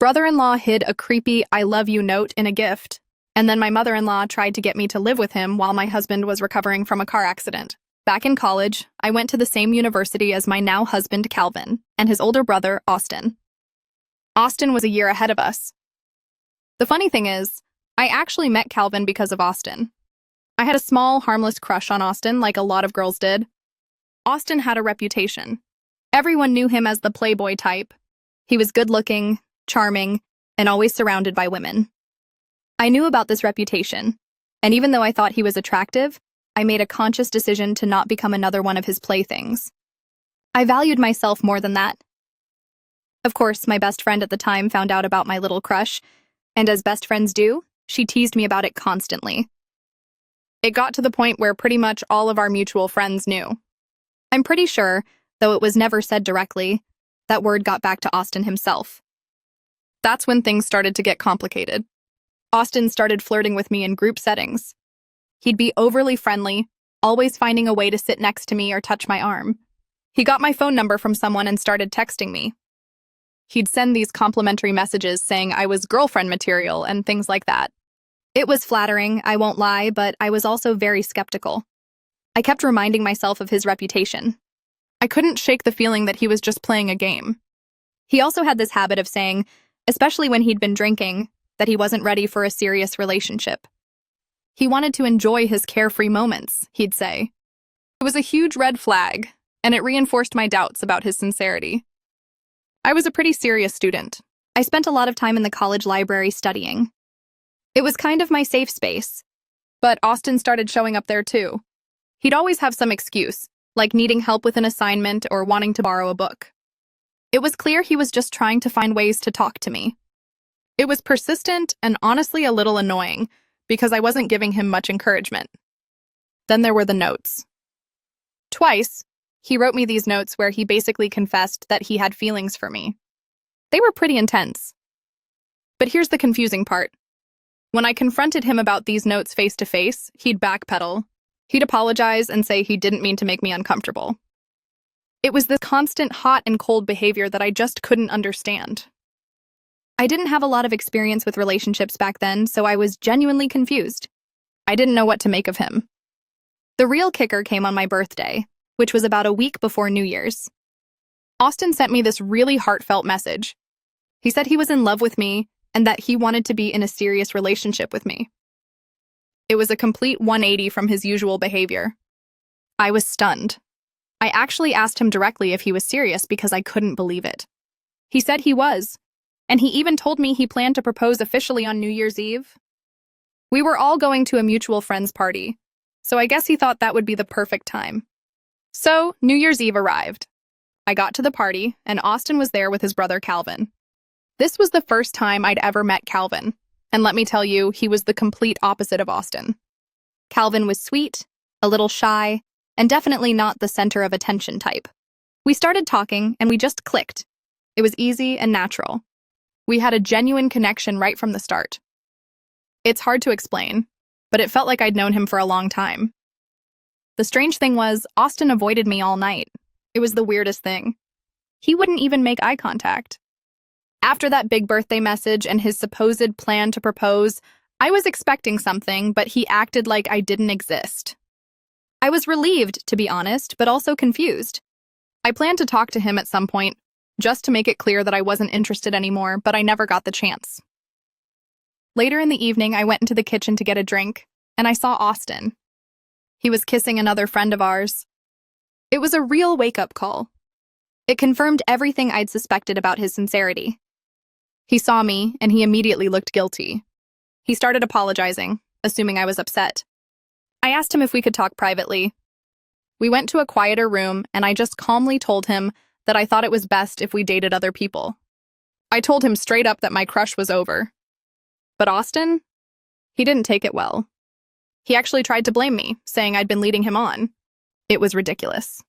brother-in-law hid a creepy "I love you" note in a gift, and then my mother-in-law tried to get me to live with him while my husband was recovering from a car accident. Back in college, I went to the same university as my now husband, Calvin, and his older brother, Austin. Austin was a year ahead of us. The funny thing is, I actually met Calvin because of Austin. I had a small, harmless crush on Austin, like a lot of girls did. Austin had a reputation. Everyone knew him as the playboy type. He was good-looking, charming, and always surrounded by women. I knew about this reputation, and even though I thought he was attractive, I made a conscious decision to not become another one of his playthings. I valued myself more than that. Of course, my best friend at the time found out about my little crush, and as best friends do, she teased me about it constantly. It got to the point where pretty much all of our mutual friends knew. I'm pretty sure, though it was never said directly, that word got back to Austin himself. That's when things started to get complicated. Austin started flirting with me in group settings. He'd be overly friendly, always finding a way to sit next to me or touch my arm. He got my phone number from someone and started texting me. He'd send these complimentary messages saying I was girlfriend material and things like that. It was flattering, I won't lie, but I was also very skeptical. I kept reminding myself of his reputation. I couldn't shake the feeling that he was just playing a game. He also had this habit of saying, especially when he'd been drinking, that he wasn't ready for a serious relationship. He wanted to enjoy his carefree moments, he'd say. It was a huge red flag, and it reinforced my doubts about his sincerity. I was a pretty serious student. I spent a lot of time in the college library studying. It was kind of my safe space, but Austin started showing up there too. He'd always have some excuse, like needing help with an assignment or wanting to borrow a book. It was clear he was just trying to find ways to talk to me. It was persistent and honestly a little annoying, because I wasn't giving him much encouragement. Then there were the notes. Twice, he wrote me these notes where he basically confessed that he had feelings for me. They were pretty intense. But here's the confusing part. When I confronted him about these notes face to face, he'd backpedal. He'd apologize and say he didn't mean to make me uncomfortable. It was this constant hot and cold behavior that I just couldn't understand. I didn't have a lot of experience with relationships back then, so I was genuinely confused. I didn't know what to make of him. The real kicker came on my birthday, which was about a week before New Year's. Austin sent me this really heartfelt message. He said he was in love with me and that he wanted to be in a serious relationship with me. It was a complete 180 from his usual behavior. I was stunned. I actually asked him directly if he was serious because I couldn't believe it. He said he was, and he even told me he planned to propose officially on New Year's Eve. We were all going to a mutual friend's party, so I guess he thought that would be the perfect time. So, New Year's Eve arrived. I got to the party, and Austin was there with his brother Calvin. This was the first time I'd ever met Calvin, and let me tell you, he was the complete opposite of Austin. Calvin was sweet, a little shy, and definitely not the center of attention type. We started talking, and we just clicked. It was easy and natural. We had a genuine connection right from the start. It's hard to explain, but it felt like I'd known him for a long time. The strange thing was, Austin avoided me all night. It was the weirdest thing. He wouldn't even make eye contact. After that big birthday message and his supposed plan to propose, I was expecting something, but he acted like I didn't exist. I was relieved, to be honest, but also confused. I planned to talk to him at some point, just to make it clear that I wasn't interested anymore, but I never got the chance. Later in the evening, I went into the kitchen to get a drink, and I saw Austin. He was kissing another friend of ours. It was a real wake-up call. It confirmed everything I'd suspected about his sincerity. He saw me, and he immediately looked guilty. He started apologizing, assuming I was upset. I asked him if we could talk privately. We went to a quieter room, and I just calmly told him that I thought it was best if we dated other people. I told him straight up that my crush was over. But Austin? He didn't take it well. He actually tried to blame me, saying I'd been leading him on. It was ridiculous.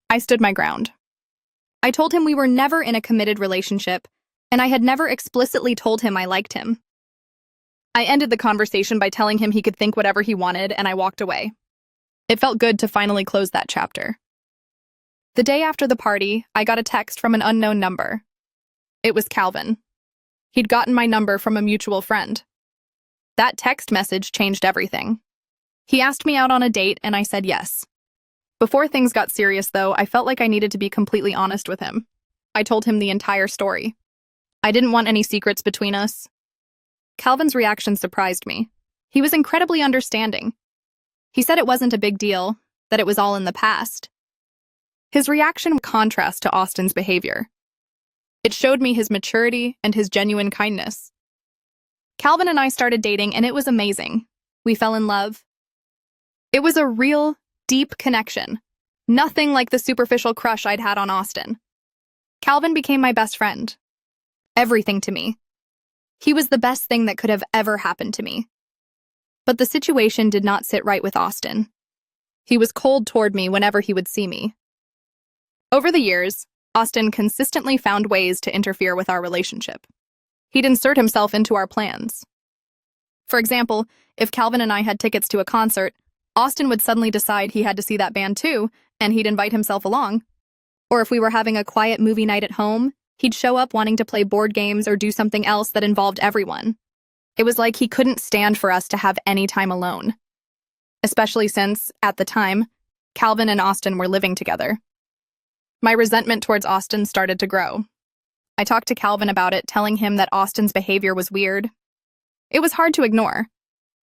I stood my ground. I told him we were never in a committed relationship, and I had never explicitly told him I liked him. I ended the conversation by telling him he could think whatever he wanted, and I walked away. It felt good to finally close that chapter. The day after the party, I got a text from an unknown number. It was Calvin. He'd gotten my number from a mutual friend. That text message changed everything. He asked me out on a date, and I said yes. Before things got serious, though, I felt like I needed to be completely honest with him. I told him the entire story. I didn't want any secrets between us. Calvin's reaction surprised me. He was incredibly understanding. He said it wasn't a big deal, that it was all in the past. His reaction contrasts to Austin's behavior. It showed me his maturity and his genuine kindness. Calvin and I started dating, and it was amazing. We fell in love. It was a real, deep connection. Nothing like the superficial crush I'd had on Austin. Calvin became my best friend. Everything to me. He was the best thing that could have ever happened to me. But the situation did not sit right with Austin. He was cold toward me whenever he would see me. Over the years, Austin consistently found ways to interfere with our relationship. He'd insert himself into our plans. For example, if Calvin and I had tickets to a concert, Austin would suddenly decide he had to see that band too, and he'd invite himself along. Or if we were having a quiet movie night at home, he'd show up wanting to play board games or do something else that involved everyone. It was like he couldn't stand for us to have any time alone. Especially since, at the time, Calvin and Austin were living together. My resentment towards Austin started to grow. I talked to Calvin about it, telling him that Austin's behavior was weird. It was hard to ignore,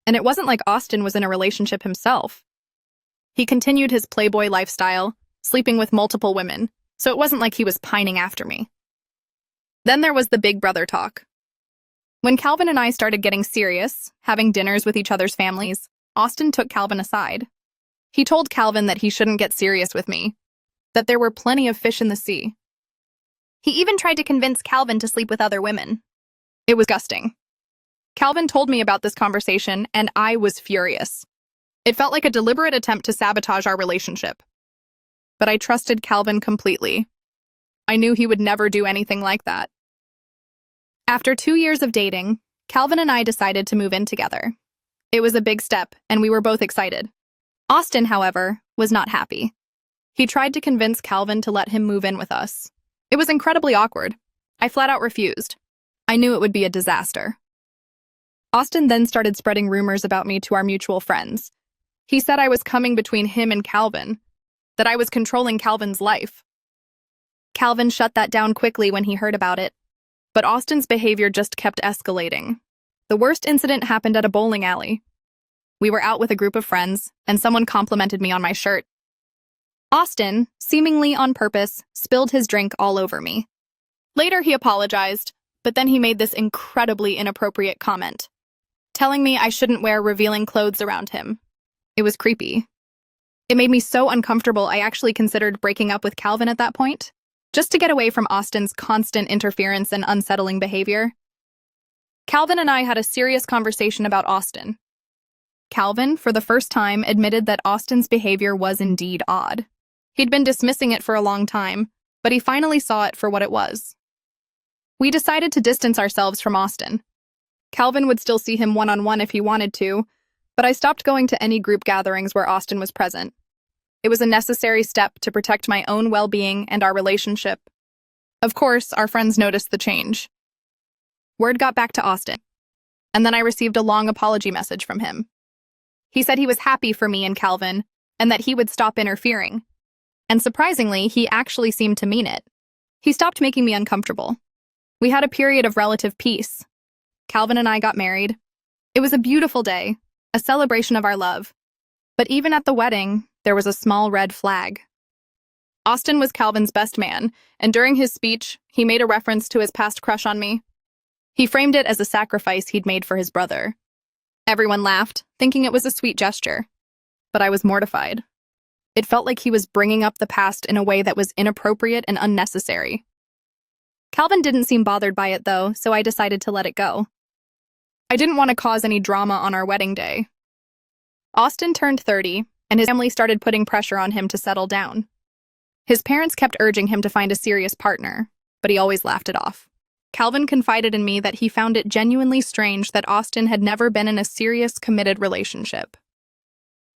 and it wasn't like Austin was in a relationship himself. He continued his playboy lifestyle, sleeping with multiple women, so it wasn't like he was pining after me. Then there was the big brother talk. When Calvin and I started getting serious, having dinners with each other's families, Austin took Calvin aside. He told Calvin that he shouldn't get serious with me, that there were plenty of fish in the sea. He even tried to convince Calvin to sleep with other women. It was disgusting. Calvin told me about this conversation, and I was furious. It felt like a deliberate attempt to sabotage our relationship. But I trusted Calvin completely. I knew he would never do anything like that. After 2 years of dating, Calvin and I decided to move in together. It was a big step, and we were both excited. Austin, however, was not happy. He tried to convince Calvin to let him move in with us. It was incredibly awkward. I flat out refused. I knew it would be a disaster. Austin then started spreading rumors about me to our mutual friends. He said I was coming between him and Calvin, that I was controlling Calvin's life. Calvin shut that down quickly when he heard about it, but Austin's behavior just kept escalating. The worst incident happened at a bowling alley. We were out with a group of friends, and someone complimented me on my shirt. Austin, seemingly on purpose, spilled his drink all over me. Later, he apologized, but then he made this incredibly inappropriate comment, telling me I shouldn't wear revealing clothes around him. It was creepy. It made me so uncomfortable I actually considered breaking up with Calvin at that point, just to get away from Austin's constant interference and unsettling behavior. Calvin and I had a serious conversation about Austin. Calvin, for the first time, admitted that Austin's behavior was indeed odd. He'd been dismissing it for a long time, but he finally saw it for what it was. We decided to distance ourselves from Austin. Calvin would still see him one-on-one if he wanted to, but I stopped going to any group gatherings where Austin was present. It was a necessary step to protect my own well-being and our relationship. Of course, our friends noticed the change. Word got back to Austin, and then I received a long apology message from him. He said he was happy for me and Calvin, and that he would stop interfering. And surprisingly, he actually seemed to mean it. He stopped making me uncomfortable. We had a period of relative peace. Calvin and I got married. It was a beautiful day, a celebration of our love. But even at the wedding, there was a small red flag. Austin was Calvin's best man, and during his speech, he made a reference to his past crush on me. He framed it as a sacrifice he'd made for his brother. Everyone laughed, thinking it was a sweet gesture. But I was mortified. It felt like he was bringing up the past in a way that was inappropriate and unnecessary. Calvin didn't seem bothered by it, though, so I decided to let it go. I didn't want to cause any drama on our wedding day. Austin turned 30, and his family started putting pressure on him to settle down. His parents kept urging him to find a serious partner, but he always laughed it off. Calvin confided in me that he found it genuinely strange that Austin had never been in a serious, committed relationship.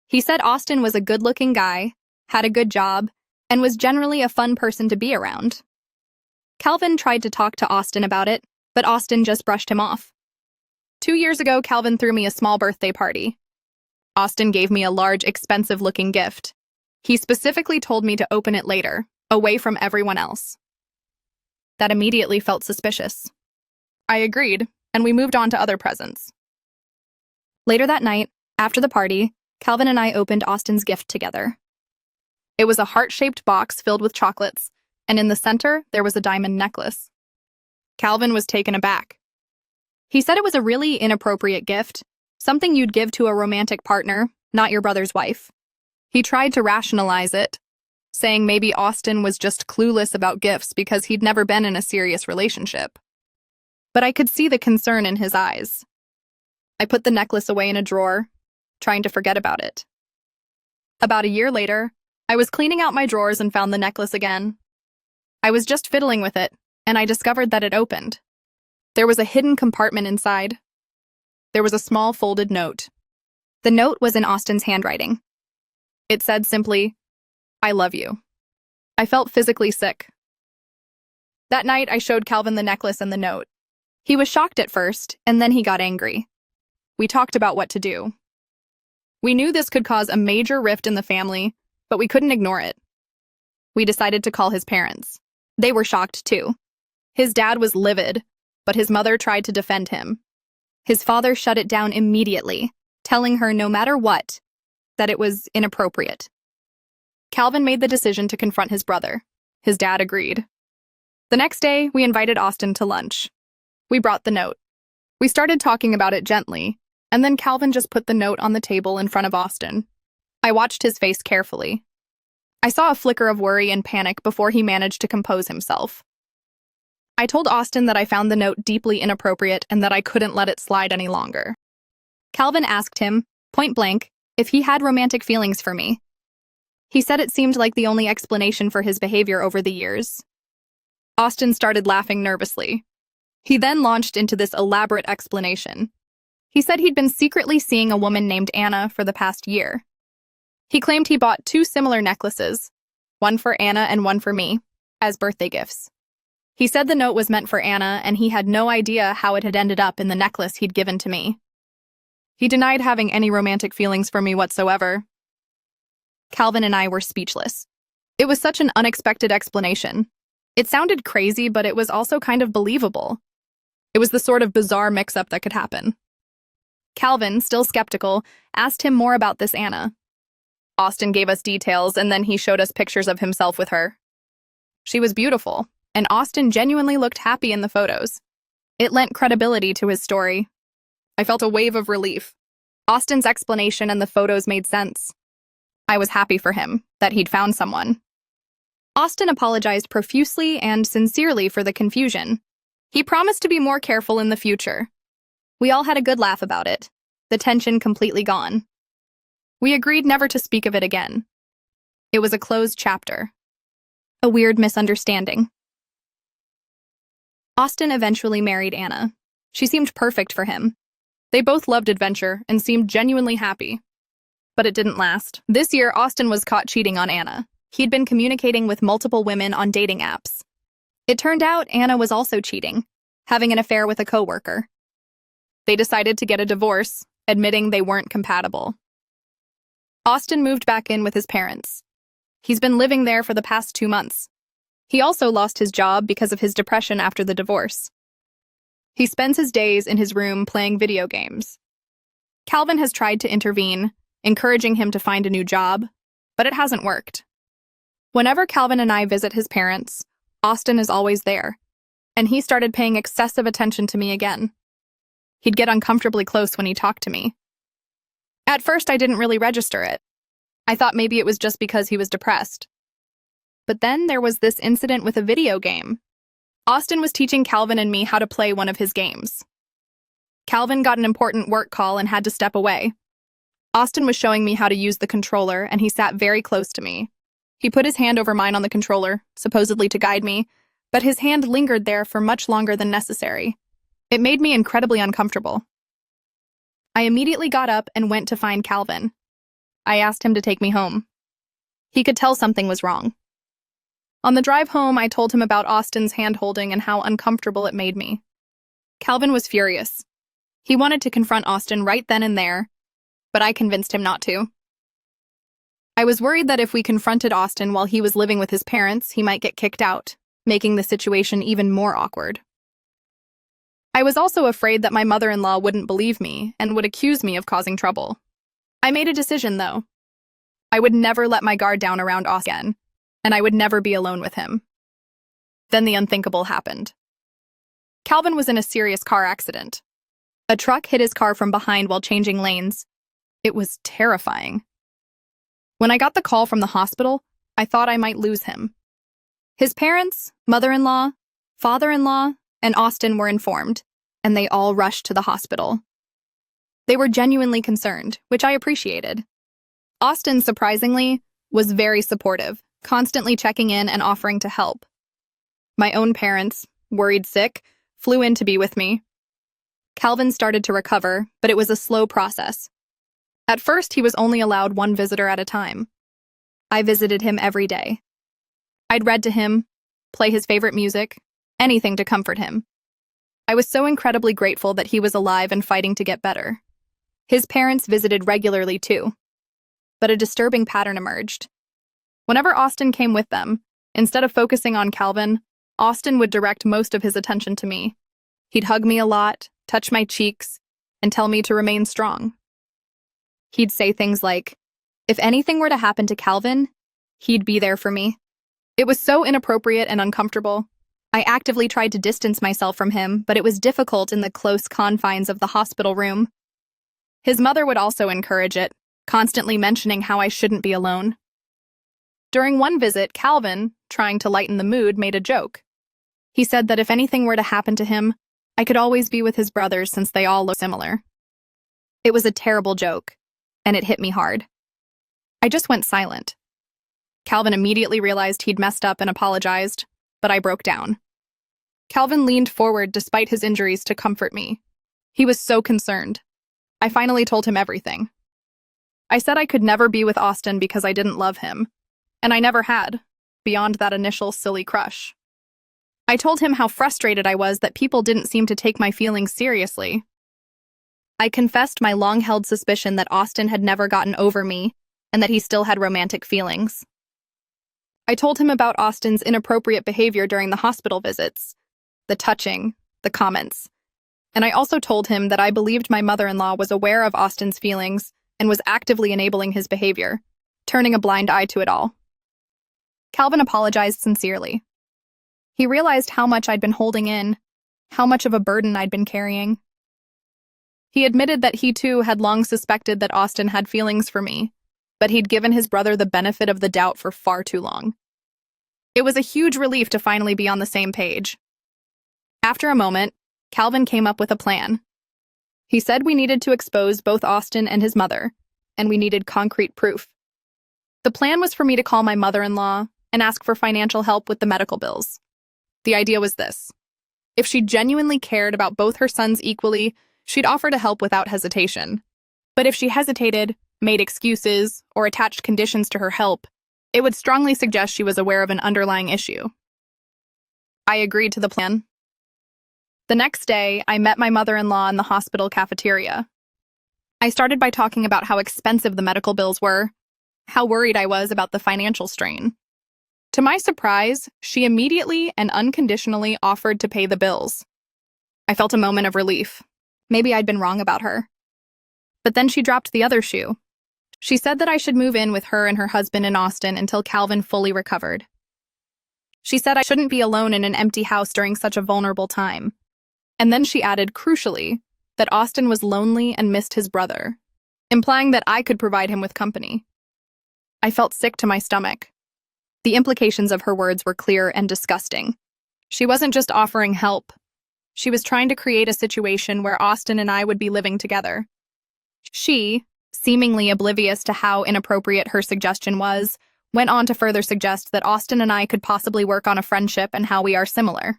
He said Austin was a good-looking guy, had a good job, and was generally a fun person to be around. Calvin tried to talk to Austin about it, but Austin just brushed him off. 2 years ago, Calvin threw me a small birthday party. Austin gave me a large, expensive-looking gift. He specifically told me to open it later, away from everyone else. That immediately felt suspicious. I agreed, and we moved on to other presents. Later that night, after the party, Calvin and I opened Austin's gift together. It was a heart-shaped box filled with chocolates, and in the center, there was a diamond necklace. Calvin was taken aback. He said it was a really inappropriate gift, something you'd give to a romantic partner, not your brother's wife. He tried to rationalize it, saying maybe Austin was just clueless about gifts because he'd never been in a serious relationship. But I could see the concern in his eyes. I put the necklace away in a drawer, trying to forget about it. About a year later, I was cleaning out my drawers and found the necklace again. I was just fiddling with it, and I discovered that it opened. There was a hidden compartment inside. There was a small folded note. The note was in Austin's handwriting. It said simply, "I love you." I felt physically sick. That night, I showed Calvin the necklace and the note. He was shocked at first, and then he got angry. We talked about what to do. We knew this could cause a major rift in the family, but we couldn't ignore it. We decided to call his parents. They were shocked too. His dad was livid, but his mother tried to defend him. His father shut it down immediately, telling her no matter what, that it was inappropriate. Calvin made the decision to confront his brother. His dad agreed. The next day, we invited Austin to lunch. We brought the note. We started talking about it gently, and then Calvin just put the note on the table in front of Austin. I watched his face carefully. I saw a flicker of worry and panic before he managed to compose himself. I told Austin that I found the note deeply inappropriate and that I couldn't let it slide any longer. Calvin asked him, point blank, if he had romantic feelings for me. He said it seemed like the only explanation for his behavior over the years. Austin started laughing nervously. He then launched into this elaborate explanation. He said he'd been secretly seeing a woman named Anna for the past year. He claimed he bought 2 similar necklaces, one for Anna and one for me, as birthday gifts. He said the note was meant for Anna, and he had no idea how it had ended up in the necklace he'd given to me. He denied having any romantic feelings for me whatsoever. Calvin and I were speechless. It was such an unexpected explanation. It sounded crazy, but it was also kind of believable. It was the sort of bizarre mix-up that could happen. Calvin, still skeptical, asked him more about this Anna. Austin gave us details, and then he showed us pictures of himself with her. She was beautiful, and Austin genuinely looked happy in the photos. It lent credibility to his story. I felt a wave of relief. Austin's explanation and the photos made sense. I was happy for him, that he'd found someone. Austin apologized profusely and sincerely for the confusion. He promised to be more careful in the future. We all had a good laugh about it, the tension completely gone. We agreed never to speak of it again. It was a closed chapter. A weird misunderstanding. Austin eventually married Anna. She seemed perfect for him. They both loved adventure and seemed genuinely happy. But it didn't last. This year, Austin was caught cheating on Anna. He'd been communicating with multiple women on dating apps. It turned out Anna was also cheating, having an affair with a coworker. They decided to get a divorce, admitting they weren't compatible. Austin moved back in with his parents. He's been living there for the past 2 months. He also lost his job because of his depression after the divorce. He spends his days in his room playing video games. Calvin has tried to intervene, encouraging him to find a new job, but it hasn't worked. Whenever Calvin and I visit his parents, Austin is always there, and he started paying excessive attention to me again. He'd get uncomfortably close when he talked to me. At first, I didn't really register it. I thought maybe it was just because he was depressed. But then there was this incident with a video game. Austin was teaching Calvin and me how to play one of his games. Calvin got an important work call and had to step away. Austin was showing me how to use the controller, and he sat very close to me. He put his hand over mine on the controller, supposedly to guide me, but his hand lingered there for much longer than necessary. It made me incredibly uncomfortable. I immediately got up and went to find Calvin. I asked him to take me home. He could tell something was wrong. On the drive home, I told him about Austin's hand-holding and how uncomfortable it made me. Calvin was furious. He wanted to confront Austin right then and there, but I convinced him not to. I was worried that if we confronted Austin while he was living with his parents, he might get kicked out, making the situation even more awkward. I was also afraid that my mother-in-law wouldn't believe me and would accuse me of causing trouble. I made a decision, though. I would never let my guard down around Austin again, and I would never be alone with him. Then the unthinkable happened. Calvin was in a serious car accident. A truck hit his car from behind while changing lanes. It was terrifying. When I got the call from the hospital, I thought I might lose him. His parents, mother-in-law, father-in-law, and Austin were informed, and they all rushed to the hospital. They were genuinely concerned, which I appreciated. Austin, surprisingly, was very supportive, constantly checking in and offering to help. My own parents, worried sick, flew in to be with me. Calvin started to recover, but it was a slow process. At first, he was only allowed one visitor at a time. I visited him every day. I'd read to him, play his favorite music, anything to comfort him. I was so incredibly grateful that he was alive and fighting to get better. His parents visited regularly too. But a disturbing pattern emerged. Whenever Austin came with them, instead of focusing on Calvin, Austin would direct most of his attention to me. He'd hug me a lot, touch my cheeks, and tell me to remain strong. He'd say things like, if anything were to happen to Calvin, he'd be there for me. It was so inappropriate and uncomfortable. I actively tried to distance myself from him, but it was difficult in the close confines of the hospital room. His mother would also encourage it, constantly mentioning how I shouldn't be alone. During one visit, Calvin, trying to lighten the mood, made a joke. He said that if anything were to happen to him, I could always be with his brothers since they all look similar. It was a terrible joke, and it hit me hard. I just went silent. Calvin immediately realized he'd messed up and apologized, but I broke down. Calvin leaned forward despite his injuries to comfort me. He was so concerned. I finally told him everything. I said I could never be with Austin because I didn't love him, and I never had, beyond that initial silly crush. I told him how frustrated I was that people didn't seem to take my feelings seriously. I confessed my long-held suspicion that Austin had never gotten over me and that he still had romantic feelings. I told him about Austin's inappropriate behavior during the hospital visits, the touching, the comments, and I also told him that I believed my mother-in-law was aware of Austin's feelings and was actively enabling his behavior, turning a blind eye to it all. Calvin apologized sincerely. He realized how much I'd been holding in, how much of a burden I'd been carrying. He admitted that he too had long suspected that Austin had feelings for me, but he'd given his brother the benefit of the doubt for far too long. It was a huge relief to finally be on the same page. After a moment, Calvin came up with a plan. He said we needed to expose both Austin and his mother, and we needed concrete proof. The plan was for me to call my mother-in-law and ask for financial help with the medical bills. The idea was this. If she genuinely cared about both her sons equally, she'd offer to help without hesitation. But if she hesitated, made excuses, or attached conditions to her help, it would strongly suggest she was aware of an underlying issue. I agreed to the plan. The next day, I met my mother-in-law in the hospital cafeteria. I started by talking about how expensive the medical bills were, how worried I was about the financial strain. To my surprise, she immediately and unconditionally offered to pay the bills. I felt a moment of relief. Maybe I'd been wrong about her. But then she dropped the other shoe. She said that I should move in with her and her husband in Austin until Calvin fully recovered. She said I shouldn't be alone in an empty house during such a vulnerable time. And then she added, crucially, that Austin was lonely and missed his brother, implying that I could provide him with company. I felt sick to my stomach. The implications of her words were clear and disgusting. She wasn't just offering help. She was trying to create a situation where Austin and I would be living together. She, seemingly oblivious to how inappropriate her suggestion was, went on to further suggest that Austin and I could possibly work on a friendship and how we are similar.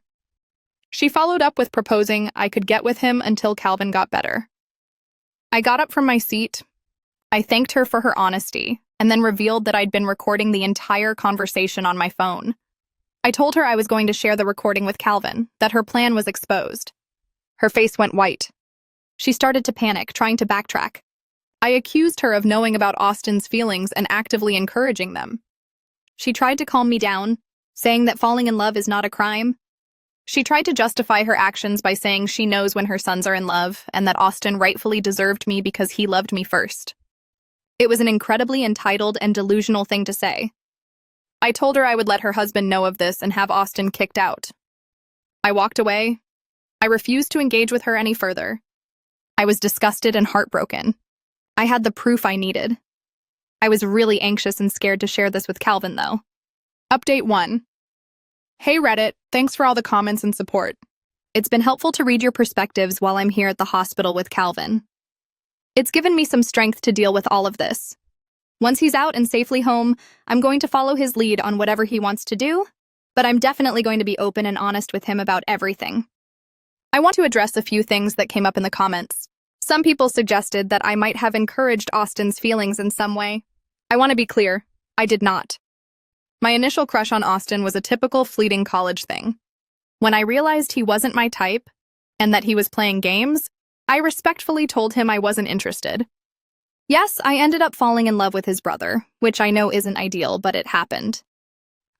She followed up with proposing I could get with him until Calvin got better. I got up from my seat. I thanked her for her honesty, and then revealed that I'd been recording the entire conversation on my phone. I told her I was going to share the recording with Calvin, that her plan was exposed. Her face went white. She started to panic, trying to backtrack. I accused her of knowing about Austin's feelings and actively encouraging them. She tried to calm me down, saying that falling in love is not a crime. She tried to justify her actions by saying she knows when her sons are in love and that Austin rightfully deserved me because he loved me first. It was an incredibly entitled and delusional thing to say. I told her I would let her husband know of this and have Austin kicked out. I walked away. I refused to engage with her any further. I was disgusted and heartbroken. I had the proof I needed. I was really anxious and scared to share this with Calvin, though. Update 1. Hey Reddit, thanks for all the comments and support. It's been helpful to read your perspectives while I'm here at the hospital with Calvin. It's given me some strength to deal with all of this. Once he's out and safely home, I'm going to follow his lead on whatever he wants to do, but I'm definitely going to be open and honest with him about everything. I want to address a few things that came up in the comments. Some people suggested that I might have encouraged Austin's feelings in some way. I want to be clear, I did not. My initial crush on Austin was a typical fleeting college thing. When I realized he wasn't my type and that he was playing games, I respectfully told him I wasn't interested. Yes, I ended up falling in love with his brother, which I know isn't ideal, but it happened.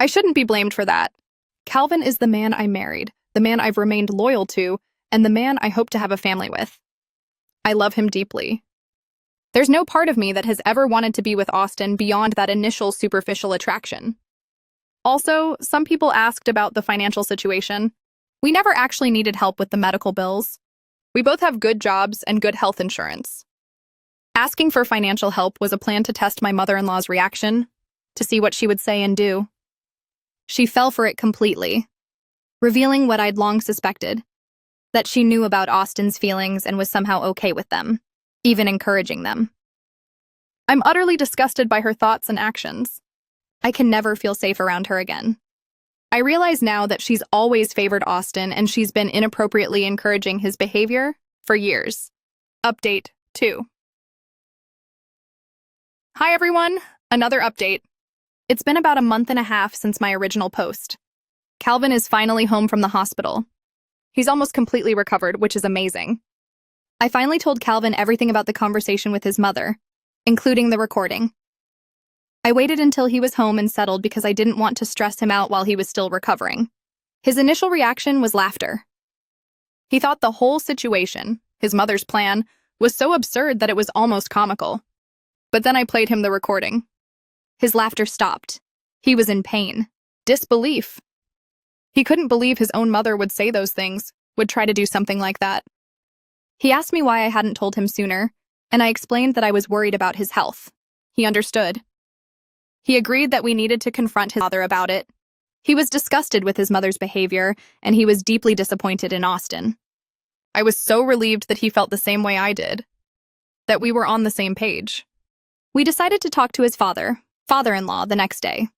I shouldn't be blamed for that. Calvin is the man I married, the man I've remained loyal to, and the man I hope to have a family with. I love him deeply. There's no part of me that has ever wanted to be with Austin beyond that initial superficial attraction. Also, some people asked about the financial situation. We never actually needed help with the medical bills. We both have good jobs and good health insurance. Asking for financial help was a plan to test my mother-in-law's reaction, to see what she would say and do. She fell for it completely, revealing what I'd long suspected, that she knew about Austin's feelings and was somehow okay with them, even encouraging them. I'm utterly disgusted by her thoughts and actions. I can never feel safe around her again. I realize now that she's always favored Austin and she's been inappropriately encouraging his behavior for years. Update 2. Hi everyone, another update. It's been about a month and a half since my original post. Calvin is finally home from the hospital. He's almost completely recovered, which is amazing. I finally told Calvin everything about the conversation with his mother, including the recording. I waited until he was home and settled because I didn't want to stress him out while he was still recovering. His initial reaction was laughter. He thought the whole situation, his mother's plan, was so absurd that it was almost comical. But then I played him the recording. His laughter stopped. He was in pain. Disbelief. He couldn't believe his own mother would say those things, would try to do something like that. He asked me why I hadn't told him sooner, and I explained that I was worried about his health. He understood. He agreed that we needed to confront his father about it. He was disgusted with his mother's behavior, and he was deeply disappointed in Austin. I was so relieved that he felt the same way I did, that we were on the same page. We decided to talk to his father-in-law, the next day.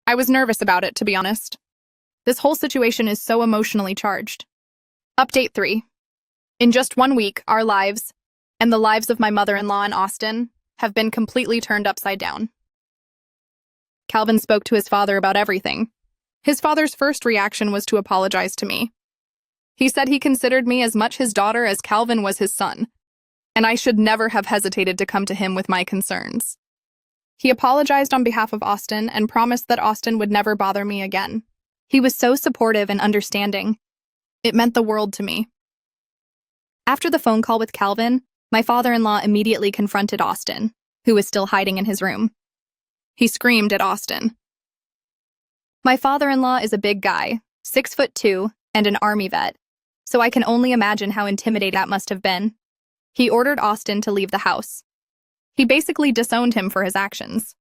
I was nervous about it, to be honest. This whole situation is so emotionally charged. Update 3. In just 1 week, our lives, and the lives of my mother-in-law and Austin, have been completely turned upside down. Calvin spoke to his father about everything. His father's first reaction was to apologize to me. He said he considered me as much his daughter as Calvin was his son, and I should never have hesitated to come to him with my concerns. He apologized on behalf of Austin and promised that Austin would never bother me again. He was so supportive and understanding. It meant the world to me. After the phone call with Calvin, my father-in-law immediately confronted Austin, who was still hiding in his room. He screamed at Austin. My father-in-law is a big guy, 6'2", and an army vet, so I can only imagine how intimidating that must have been. He ordered Austin to leave the house. He basically disowned him for his actions.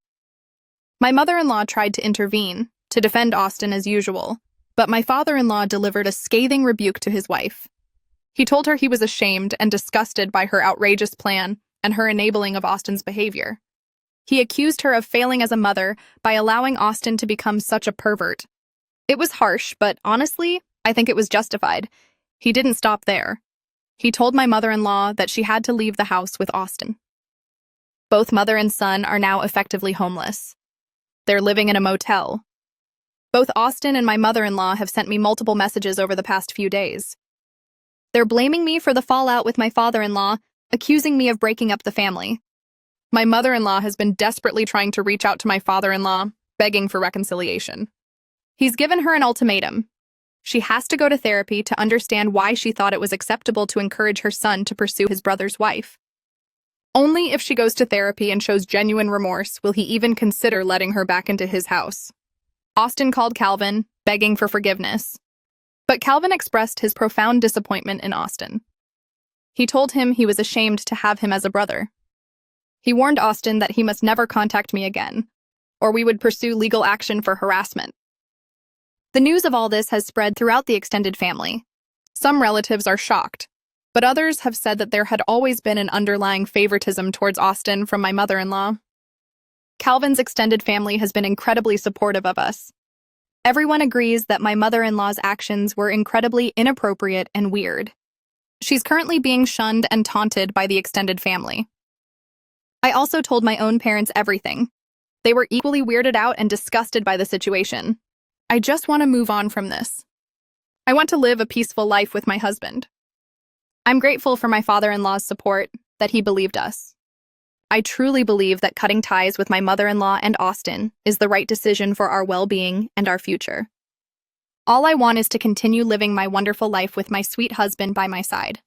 My mother-in-law tried to intervene, to defend Austin as usual, but my father-in-law delivered a scathing rebuke to his wife. He told her he was ashamed and disgusted by her outrageous plan and her enabling of Austin's behavior. He accused her of failing as a mother by allowing Austin to become such a pervert. It was harsh, but honestly, I think it was justified. He didn't stop there. He told my mother-in-law that she had to leave the house with Austin. Both mother and son are now effectively homeless. They're living in a motel. Both Austin and my mother-in-law have sent me multiple messages over the past few days. They're blaming me for the fallout with my father-in-law, accusing me of breaking up the family. My mother-in-law has been desperately trying to reach out to my father-in-law, begging for reconciliation. He's given her an ultimatum. She has to go to therapy to understand why she thought it was acceptable to encourage her son to pursue his brother's wife. Only if she goes to therapy and shows genuine remorse will he even consider letting her back into his house. Austin called Calvin, begging for forgiveness. But Calvin expressed his profound disappointment in Austin. He told him he was ashamed to have him as a brother. He warned Austin that he must never contact me again, or we would pursue legal action for harassment. The news of all this has spread throughout the extended family. Some relatives are shocked, but others have said that there had always been an underlying favoritism towards Austin from my mother-in-law. Calvin's extended family has been incredibly supportive of us. Everyone agrees that my mother-in-law's actions were incredibly inappropriate and weird. She's currently being shunned and taunted by the extended family. I also told my own parents everything. They were equally weirded out and disgusted by the situation. I just want to move on from this. I want to live a peaceful life with my husband. I'm grateful for my father-in-law's support, that he believed us. I truly believe that cutting ties with my mother-in-law and Austin is the right decision for our well-being and our future. All I want is to continue living my wonderful life with my sweet husband by my side.